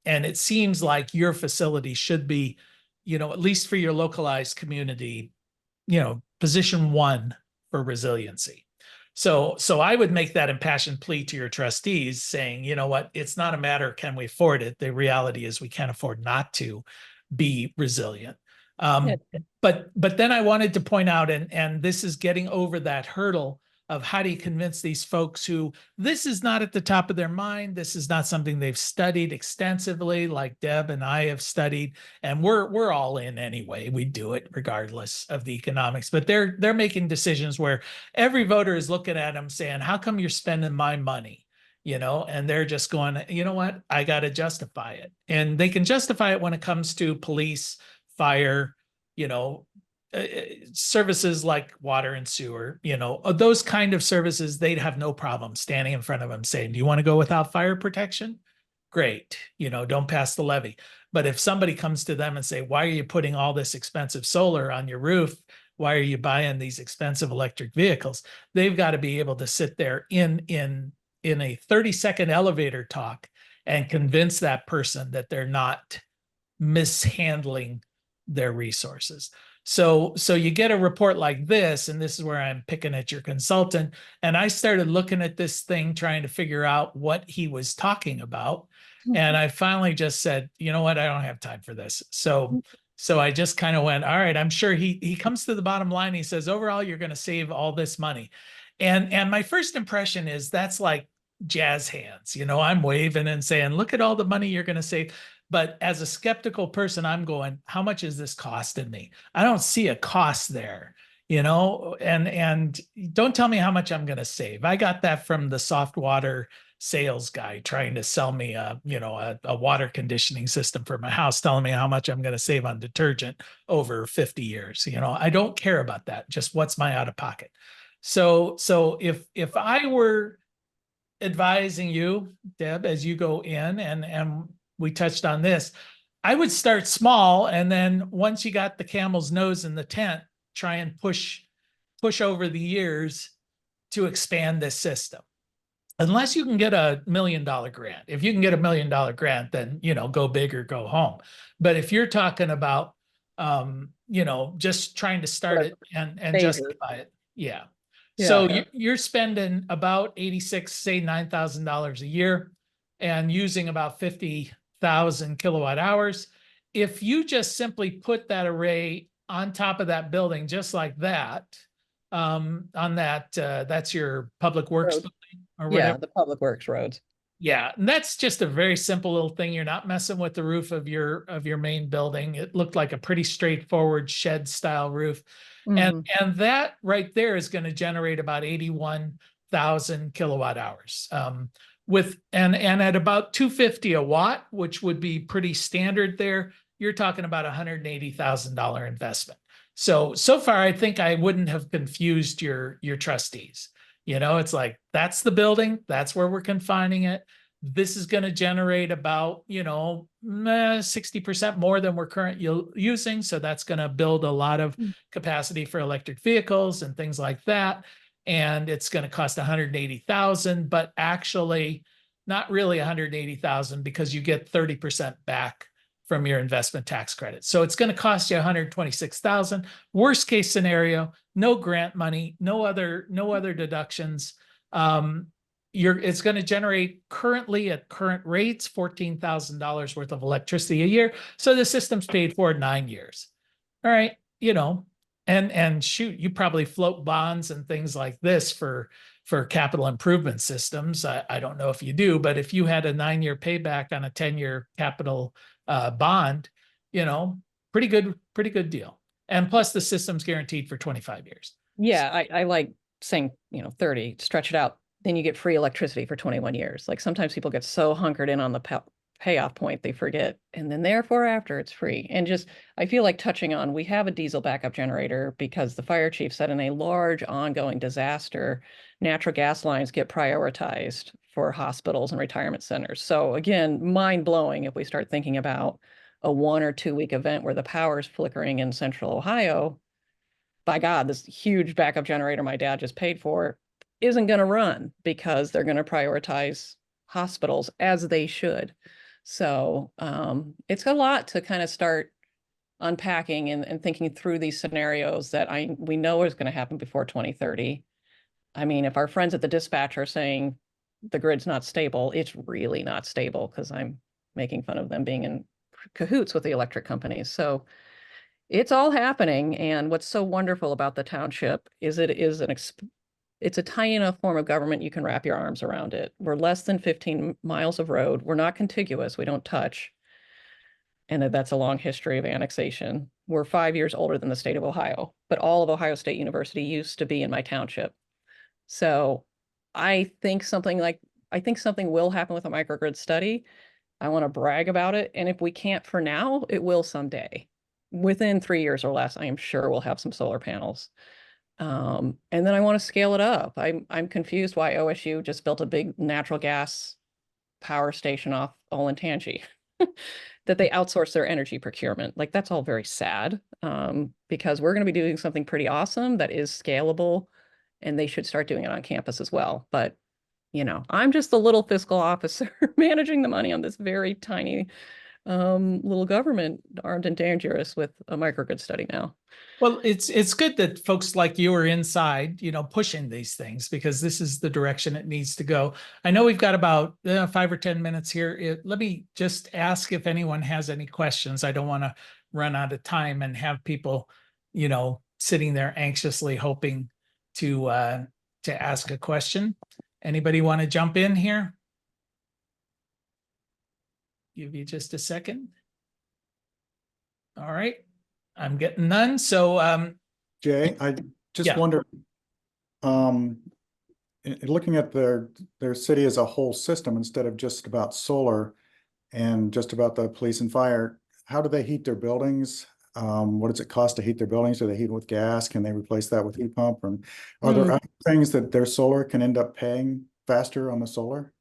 Speaker 1: it seems like your facility should be, you know, at least for your localized community, you know, position 1 for resiliency. So I would make that impassioned plea to your trustees saying, you know what, it's not a matter of can we afford it. The reality is we can't afford not to be resilient. But then I wanted to point out, and this is getting over that hurdle of how do you convince these folks who this is not at the top of their mind. This is not something they've studied extensively, like Deb and I have studied, and we're all in anyway. We do it regardless of the economics, but they're making decisions where every voter is looking at them saying, how come you're spending my money? You know, and they're just going, you know what, I got to justify it. And they can justify it when it comes to police, fire, you know, services like water and sewer, you know, those kind of services, they'd have no problem standing in front of them saying, do you want to go without fire protection? Great. You know, don't pass the levy. But if somebody comes to them and say, why are you putting all this expensive solar on your roof why are you buying these expensive electric vehicles? They've got to be able to sit there in a 30-second elevator talk and convince that person that they're not mishandling their resources. So you get a report like this, and this is where I'm picking at your consultant. And I started looking at this thing, trying to figure out what he was talking about. And I finally just said, you know what, I don't have time for this. So I just kind of went, all right, I'm sure he comes to the bottom line. He says, overall, you're going to save all this money. And my first impression is that's like jazz hands. I'm waving and saying, look at all the money you're going to save. But as a skeptical person, I'm going, how much is this costing me? I don't see a cost there, and don't tell me how much I'm going to save. I got that from the soft water sales guy trying to sell me a water conditioning system for my house, telling me how much I'm going to save on detergent over 50 years. I don't care about that. Just what's my out of pocket. So if I were advising you, Deb, as you go in and we touched on this, I would start small. And then once you got the camel's nose in the tent, try and push over the years to expand this system. Unless you can get $1 million grant. If you can get $1 million grant, then, go big or go home. But if you're talking about, just trying to start it and justify it. Yeah. So you're spending about $9,000 a year and using about 50,000 kilowatt hours. If you just simply put that array on top of that building, just like that, on that, that's your public works building or whatever.
Speaker 2: Yeah, the public works roads.
Speaker 1: Yeah, and that's just a very simple little thing. You're not messing with the roof of your main building. It looked like a pretty straightforward shed style roof. And that right there is going to generate about 81,000 kilowatt hours. And at about 250 a watt, which would be pretty standard there, you're talking about $180,000 investment. So far, I think I wouldn't have confused your trustees. It's like, that's the building. That's where we're confining it. This is going to generate about, 60% more than we're currently using. So that's going to build a lot of capacity for electric vehicles and things like that. And it's going to cost 180,000, but actually not really 180,000 because you get 30% back from your investment tax credit. So it's going to cost you 126,000. Worst case scenario, no grant money, no other deductions. It's going to generate currently at current rates $14,000 worth of electricity a year. So the system's paid for 9 years. All right, and shoot, you probably float bonds and things like this for capital improvement systems. I don't know if you do, but if you had a 9-year payback on a 10-year capital bond, pretty good deal. And plus the system's guaranteed for 25 years.
Speaker 2: Yeah, I like saying, 30, stretch it out. Then you get free electricity for 21 years. Like sometimes people get so hunkered in on the payoff point, they forget. And then therefore after it's free. And just, I feel like touching on, we have a diesel backup generator because the fire chief said in a large ongoing disaster, natural gas lines get prioritized for hospitals and retirement centers. So again, mind blowing if we start thinking about a 1 or 2 week event where the power is flickering in central Ohio. By God, this huge backup generator my dad just paid for isn't going to run because they're going to prioritize hospitals as they should. So it's a lot to kind of start unpacking and thinking through these scenarios that we know is going to happen before 2030. I mean, if our friends at the dispatch are saying the grid's not stable, it's really not stable because I'm making fun of them being in cahoots with the electric companies. So it's all happening. And what's so wonderful about the township is it's a tiny enough form of government you can wrap your arms around it. We're less than 15 miles of road. We're not contiguous. We don't touch. And that's a long history of annexation. We're 5 years older than the state of Ohio, but all of Ohio State University used to be in my township. So I think something will happen with a microgrid study. I want to brag about it. And if we can't for now, it will someday. Within 3 years or less, I am sure we'll have some solar panels. And then I want to scale it up. I'm confused why OSU just built a big natural gas power station off Olentangy. that they outsource their energy procurement. Like that's all very sad, because we're going to be doing something pretty awesome that is scalable, and they should start doing it on campus as well. But I'm just the little fiscal officer managing the money on this very tiny little government, armed and dangerous, with a microgrid study now.
Speaker 1: Well, it's good that folks like you are inside, pushing these things, because this is the direction it needs to go. I know we've got about 5 or 10 minutes here. Let me just ask if anyone has any questions. I don't want to run out of time and have people, sitting there anxiously hoping to ask a question. Anybody want to jump in here? Give you just a second. All right. I'm getting none. So,
Speaker 4: Jay, I just
Speaker 1: Yeah.
Speaker 4: wonder, looking at their city as a whole system instead of just about solar and just about the police and fire, how do they heat their buildings? What does it cost to heat their buildings? Do they heat with gas? Can they replace that with heat pump? And are there other things that their solar can end up paying faster on the solar?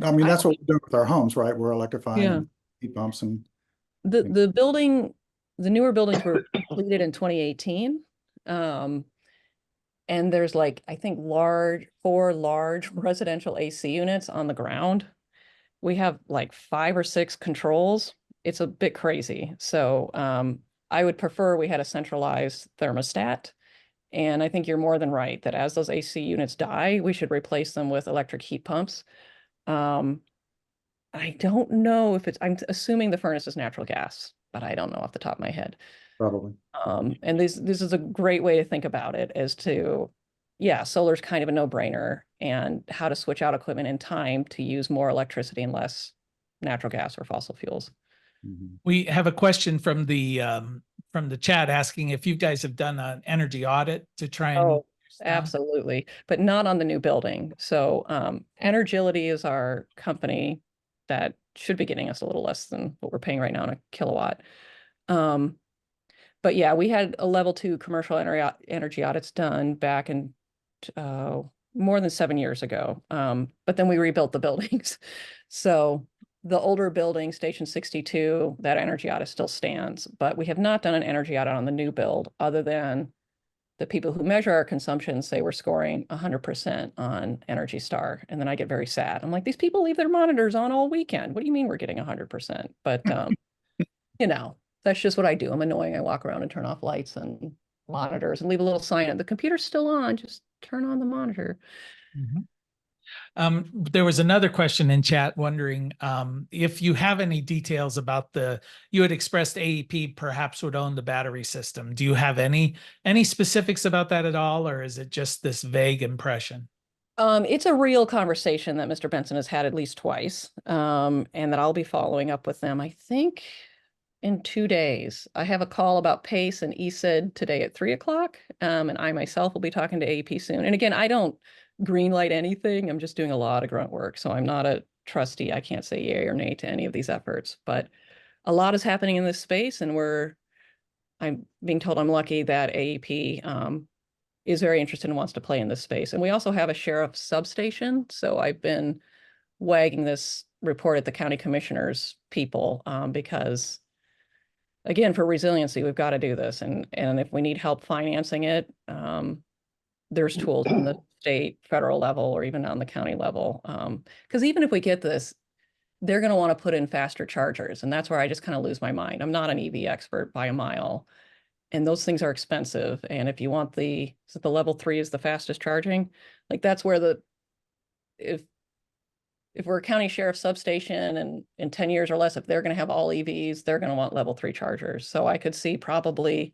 Speaker 4: I mean, that's what we're doing with our homes, right? We're electrifying heat pumps and
Speaker 2: The newer buildings were completed in 2018. And there's like, I think 4 large residential AC units on the ground. We have like 5 or 6 controls. It's a bit crazy. So I would prefer we had a centralized thermostat. And I think you're more than right that as those AC units die, we should replace them with electric heat pumps. I don't know if I'm assuming the furnace is natural gas, but I don't know off the top of my head.
Speaker 4: probably.
Speaker 2: And this is a great way to think about it, as to, solar's kind of a no-brainer, and how to switch out equipment in time to use more electricity and less natural gas or fossil fuels.
Speaker 1: We have a question from the chat asking if you guys have done an energy audit to try and.
Speaker 2: Oh, absolutely, but not on the new building. So Energility is our company that should be getting us a little less than what we're paying right now on a kilowatt. But yeah, we had a level 2 commercial energy audits done back in more than 7 years ago. But then we rebuilt the buildings. So the older building, Station 62, that energy audit still stands, but we have not done an energy audit on the new build, other than the people who measure our consumption say we're scoring 100% on Energy Star. And then I get very sad. I'm like, these people leave their monitors on all weekend. What do you mean we're getting 100%? But, that's just what I do. I'm annoying. I walk around and turn off lights and monitors and leave a little sign on the computer's still on. Just turn on the monitor.
Speaker 1: There was another question in chat wondering if you have any details about you had expressed AEP perhaps would own the battery system. Do you have any specifics about that at all, or is it just this vague impression?
Speaker 2: It's a real conversation that Mr. Benson has had at least twice, and that I'll be following up with them, I think, in 2 days. I have a call about PACE and ESID today at 3:00, and I myself will be talking to AEP soon. And again, I don't greenlight anything. I'm just doing a lot of grunt work. So I'm not a trustee. I can't say yay or nay to any of these efforts, but a lot is happening in this space, and I'm being told I'm lucky that AEP is very interested and wants to play in this space. And we also have a sheriff substation. So I've been wagging this report at the county commissioners people, because again, for resiliency, we've got to do this. And if we need help financing it, there's tools in the state, federal level, or even on the county level. Because even if we get this, they're going to want to put in faster chargers. And that's where I just kind of lose my mind. I'm not an EV expert by a mile, and those things are expensive. And if you want the level 3 is the fastest charging, like that's where if we're a county sheriff substation, and in 10 years or less, if they're going to have all EVs, they're going to want level 3 chargers. So I could see probably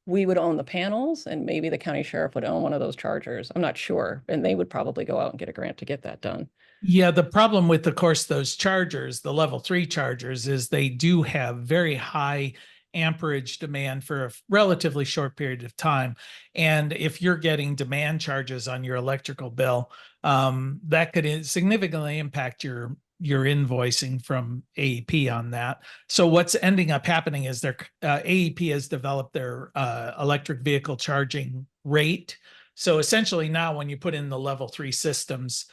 Speaker 2: we would own the panels, and maybe the county sheriff would own one of those chargers. I'm not sure. And they would probably go out and get a grant to get that done.
Speaker 1: Yeah, the problem with, of course, those chargers, the level 3 chargers, is they do have very high amperage demand for a relatively short period of time. And if you're getting demand charges on your electrical bill, that could significantly impact your invoicing from AEP on that. So what's ending up happening is AEP has developed their electric vehicle charging rate. So essentially now when you put in the level 3 systems,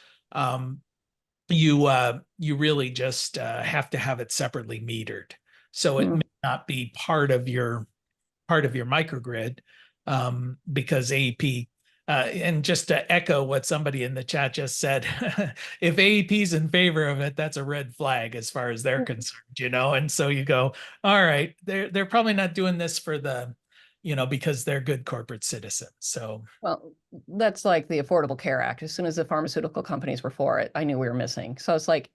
Speaker 1: you really just have to have it separately metered. So it
Speaker 2: Hmm.
Speaker 1: may not be part of your microgrid, because AEP, and just to echo what somebody in the chat just said, if AEP is in favor of it, that's a red flag as far as they're concerned, you know? And so you go, all right, they're probably not doing this for the, you know, because they're good corporate citizens. So
Speaker 2: Well, that's like the Affordable Care Act. As soon as the pharmaceutical companies were for it, I knew we were missing. So it's like,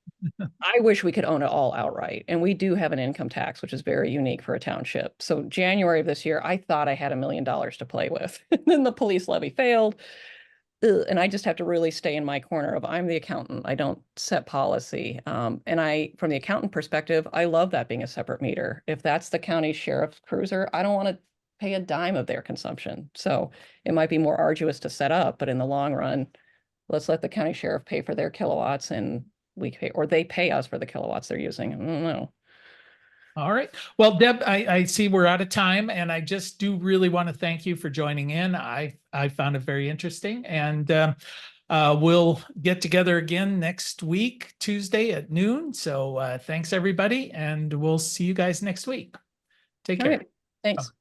Speaker 2: I wish we could own it all outright. And we do have an income tax, which is very unique for a township. So January of this year, I thought I had $1 million to play with. And then the police levy failed. Ugh, and I just have to really stay in my corner of I'm the accountant. I don't set policy. And from the accountant perspective, I love that being a separate meter. If that's the county sheriff's cruiser, I don't want to pay a dime of their consumption. So it might be more arduous to set up, but in the long run, let's let the county sheriff pay for their kilowatts and we pay, or they pay us for the kilowatts they're using. I don't know.
Speaker 1: all right. Well, Deb, I see we're out of time, and I just do really want to thank you for joining in. I found it very interesting, and we'll get together again next week, Tuesday at noon. So thanks, everybody, and we'll see you guys next week. Take
Speaker 2: All
Speaker 1: care.
Speaker 2: right. Thanks.